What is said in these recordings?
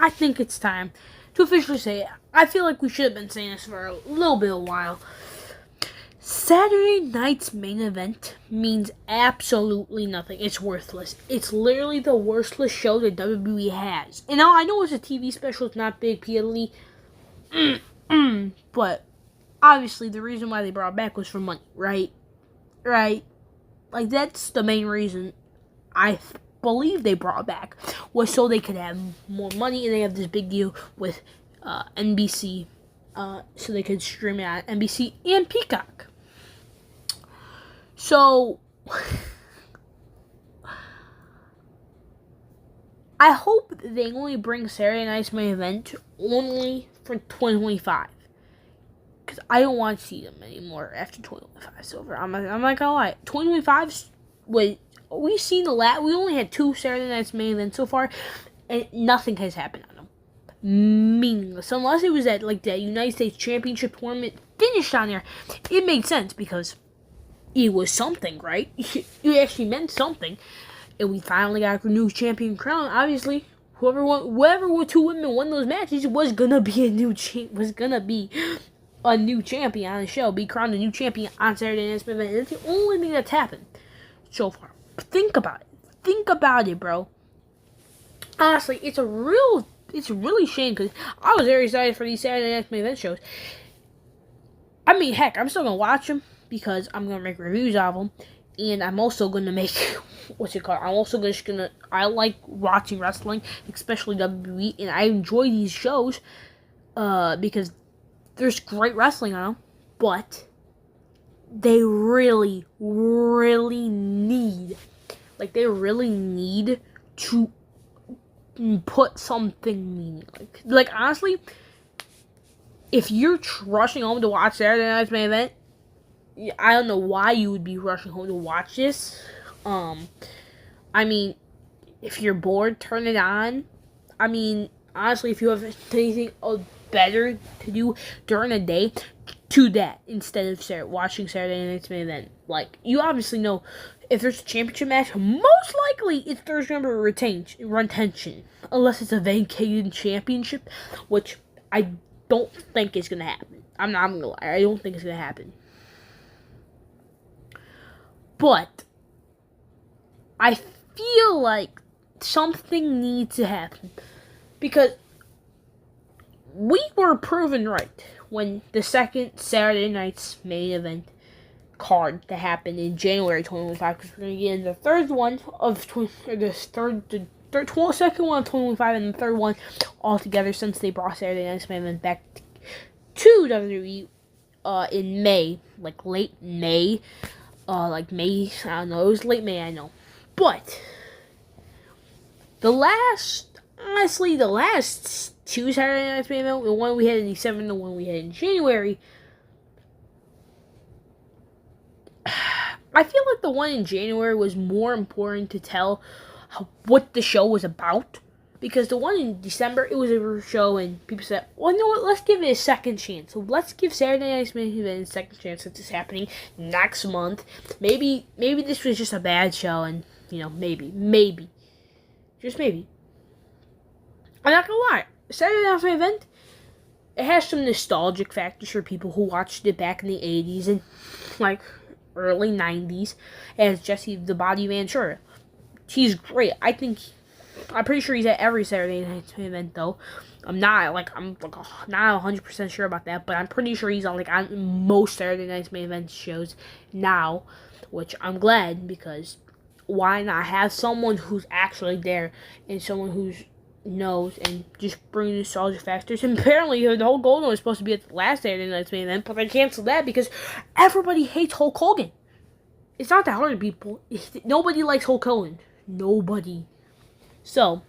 I think it's time to officially say it. I feel like we should have been saying this for a little bit of a while. Saturday night's main event means absolutely nothing. It's worthless. It's literally the worstless show that WWE has. And now I know it's a TV special, it's not big PLE, but obviously the reason why they brought it back was for money, right? Right? Like, that's the main reason I believe they brought it back, was so they could have more money, and they have this big deal with NBC, so they could stream it on NBC and Peacock. So, I hope they only bring Saturday Night's main event only for 2025. Because I don't want to see them anymore after 2025 is over. I'm not gonna lie. 2025, we only had 2 Saturday Night's main events so far, and nothing has happened on them. Meaningless. Unless it was that United States Championship tournament finished on there, it made sense because it was something, right? It actually meant something. And we finally got a new champion crown. Obviously, whoever 2 women won those matches was gonna be a new champion on the show. Be crowned a new champion on Saturday Night's main event. It's the only thing that's happened so far. But think about it. Think about it, bro. Honestly, it's really shame because I was very excited for these Saturday Night's main event shows. I mean, heck, I'm still gonna watch them because I'm gonna make reviews of them, and I'm also gonna make I like watching wrestling, especially WWE, and I enjoy these shows because there's great wrestling on them, but they really, really need to put something meaningful. Like, honestly, if you're rushing home to watch Saturday Night's main event, I don't know why you would be rushing home to watch this. I mean, if you're bored, turn it on. I mean, honestly, if you have anything better to do during the day, do that instead of watching Saturday Night's main event. Like, you obviously know if there's a championship match, most likely it's Thursday number retention, unless it's a vacated championship, which I don't think is gonna happen. I'm not gonna lie, I don't think it's gonna happen. But I feel like something needs to happen because we were proven right when the second Saturday Night's main event card that happened in January 2025, because we're going to get into the third one of second one of 2025 and the third one all together since they brought Saturday Night's main event back to WWE in May, like late May, May, I don't know, it was late May, I know, but the last 2 Saturday Night's main event, the one we had in December and the one we had in January, I feel like the one in January was more important to tell what the show was about, because the one in December, it was a show and people said, well, you know what, let's give it a second chance. So let's give Saturday Night's main event a second chance since it's happening next month. Maybe this was just a bad show and, maybe. Just maybe. I'm not gonna lie, Saturday Night's main event, it has some nostalgic factors for people who watched it back in the 80s and, early 90s, as Jesse the Body Ventura. He's great. I'm pretty sure he's at every Saturday Night's main event, though. I'm not 100% sure about that, but I'm pretty sure he's on most Saturday Night's main event shows now, which I'm glad, because why not have someone who's actually there and someone who's knows and just bring nostalgia factors. And apparently the whole Golden was supposed to be at the last Saturday Night's main event, but they canceled that because everybody hates Hulk Hogan. It's not that hard, people. Nobody likes Hulk Hogan. Nobody. So,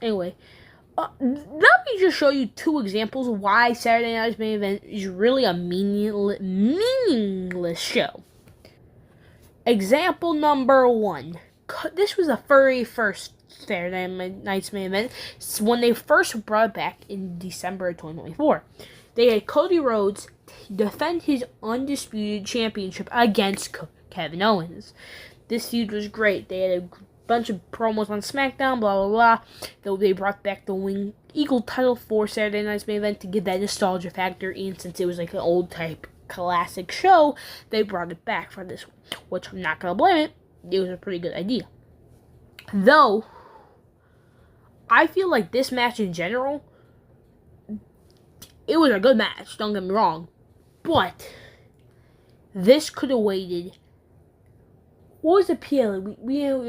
anyway, let me just show you 2 examples of why Saturday Night's main event is really a meaningless show. Example number 1. This was the very first Saturday Night's main event when they first brought it back in December of 2024. They had Cody Rhodes defend his undisputed championship against Kevin Owens. This feud was great. They had bunch of promos on SmackDown, blah, blah, blah. Though they brought back the Wing Eagle title for Saturday Night's Main Event to give that nostalgia factor. And since it was like an old type classic show, they brought it back for this one. Which I'm not going to blame it. It was a pretty good idea. Though, I feel like this match in general, it was a good match, don't get me wrong. But this could have waited. What was the PLE?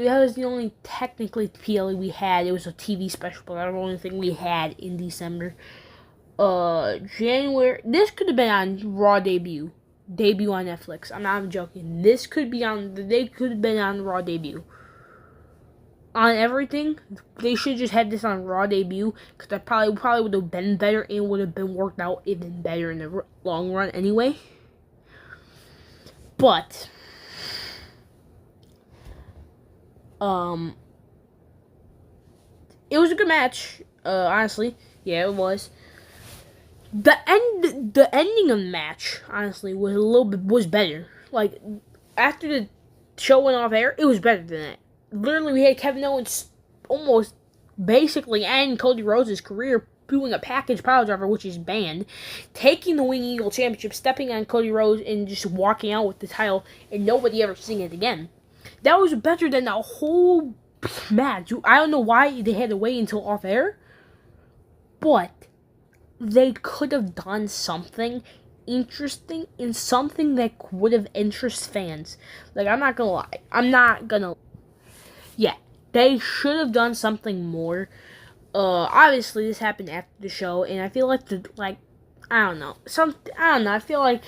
That was the only technically PLE we had. It was a TV special, but that was the only thing we had in December. January. This could have been on Raw debut on Netflix. I'm not even joking. They could have been on Raw debut. On everything, they should just had this on Raw debut, because that probably would have been better and would have been worked out even better in the long run anyway. But it was a good match. Honestly, yeah, it was. The ending of the match, honestly, was better. Like, after the show went off air, it was better than that. Literally, we had Kevin Owens almost basically end Cody Rhodes' career doing a package pile driver, which is banned, taking the Wing Eagle Championship, stepping on Cody Rhodes, and just walking out with the title, and nobody ever seeing it again. That was better than the whole match. I don't know why they had to wait until off air, but they could have done something interesting and something that would have interested fans. Like, I'm not gonna lie. Yeah, they should have done something more. Obviously, this happened after the show, and I feel like I don't know. I feel like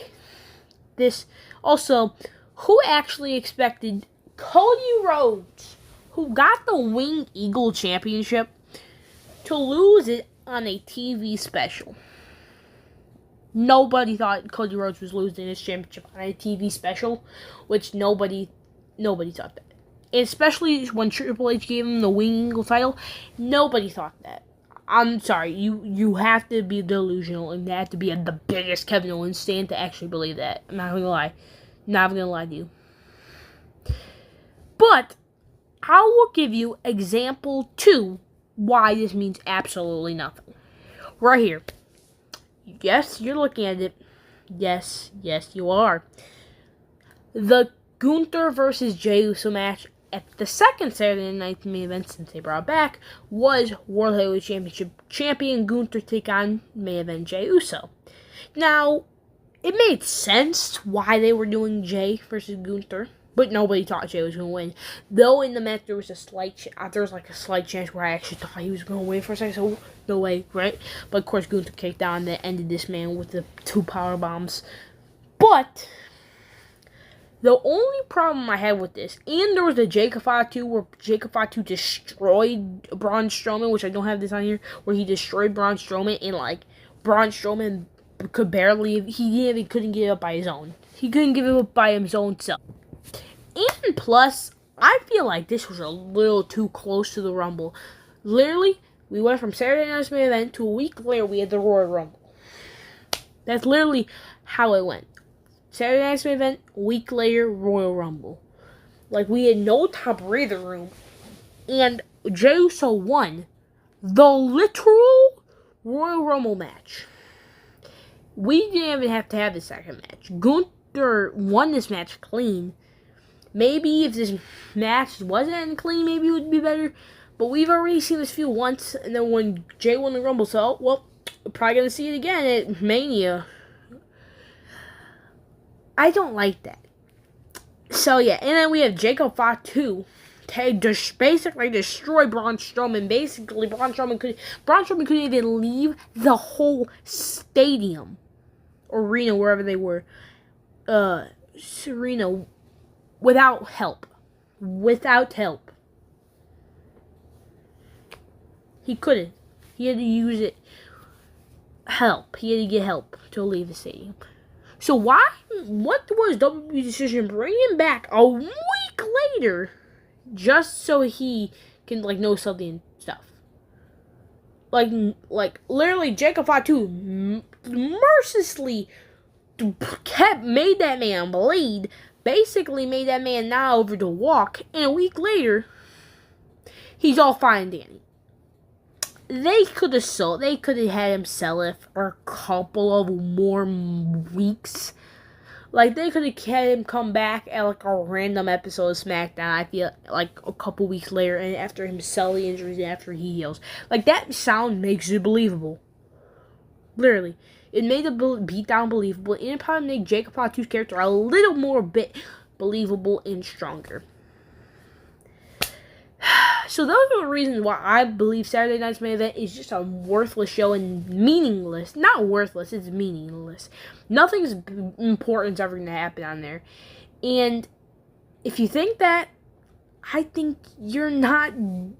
this. Also, who actually expected Cody Rhodes, who got the Wing Eagle Championship, to lose it on a TV special? Nobody thought Cody Rhodes was losing his championship on a TV special, which nobody thought that. Especially when Triple H gave him the Wing Eagle title, nobody thought that. I'm sorry, you have to be delusional and have to be the biggest Kevin Owens stan to actually believe that. I'm not gonna lie. Not gonna lie to you. But I will give you example 2 why this means absolutely nothing. Right here. Yes, you're looking at it. Yes, you are. The Gunther versus Jey Uso match at the second Saturday Night Main Event since they brought it back was World Heavyweight Championship champion Gunther take on main event Jey Uso. Now, it made sense why they were doing Jey versus Gunther, but nobody thought Jey was going to win. Though in the match there was a slight chance where I actually thought he was going to win for a second, so no way, right? But of course Gunther kicked out and that ended this man with the 2 power bombs. But the only problem I had with this, and there was the Jacob Fatu where Jacob Fatu destroyed Braun Strowman, which I don't have this on here, where he destroyed Braun Strowman, and Braun Strowman couldn't get it up by his own. He couldn't give it up by his own self. And plus, I feel like this was a little too close to the Rumble. Literally, we went from Saturday Night's Main Event to a week later we had the Royal Rumble. That's literally how it went. Saturday Night's Main Event, a week later, Royal Rumble. We had no top breather room. And Jey Uso won the literal Royal Rumble match. We didn't even have to have the second match. Gunther won this match clean. Maybe if this match wasn't clean, maybe it would be better. But we've already seen this feud once. And then when Jey won the Rumble, so, well, we're probably going to see it again at Mania. I don't like that. So, yeah. And then we have Jacob Fatu basically destroy Braun Strowman. Basically, Braun Strowman couldn't even leave the whole stadium. Arena, wherever they were. Arena. Without help. He couldn't. He had to use it. He had to get help to leave the stadium. So what was WWE's decision bringing him back a week later just so he can know something and stuff? Literally Jacob Fatu mercilessly made that man bleed, basically made that man not over to walk, and a week later he's all fine and dandy. They could have had him sell it for a couple of more weeks. Like, they could have had him come back at, like, a random episode of SmackDown, I feel, like, a couple weeks later, and after him sell the injuries and after he heals. Like, that sound makes it believable. Literally. It made the beatdown believable, and it probably made Jacob Fatu's character a little more believable and stronger. So those are the reasons why I believe Saturday Night's Main Event is just a worthless show and meaningless. Not worthless, it's meaningless. Nothing's important is ever going to happen on there. And if you think that, I think you're not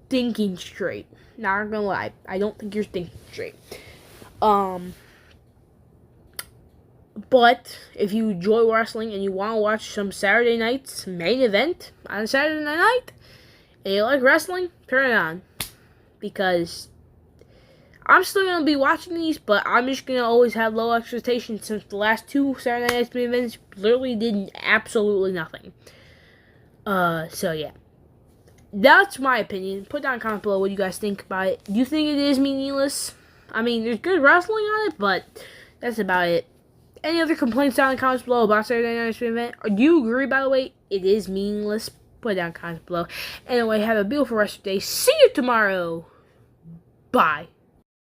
thinking straight. Not going to lie. I don't think you're thinking straight. But if you enjoy wrestling and you want to watch some Saturday Night's Main Event on Saturday night, and you like wrestling, turn it on. Because I'm still going to be watching these, but I'm just going to always have low expectations since the last two Saturday Night's Main Events literally did absolutely nothing. So yeah. That's my opinion. Put down a comment below what you guys think about it. Do you think it is meaningless? I mean, there's good wrestling on it, but that's about it. Any other complaints down in the comments below about Saturday Night's Main Event? Or do you agree, by the way, it is meaningless? Put it down in the comments below. Anyway, have a beautiful rest of the day. See you tomorrow. Bye.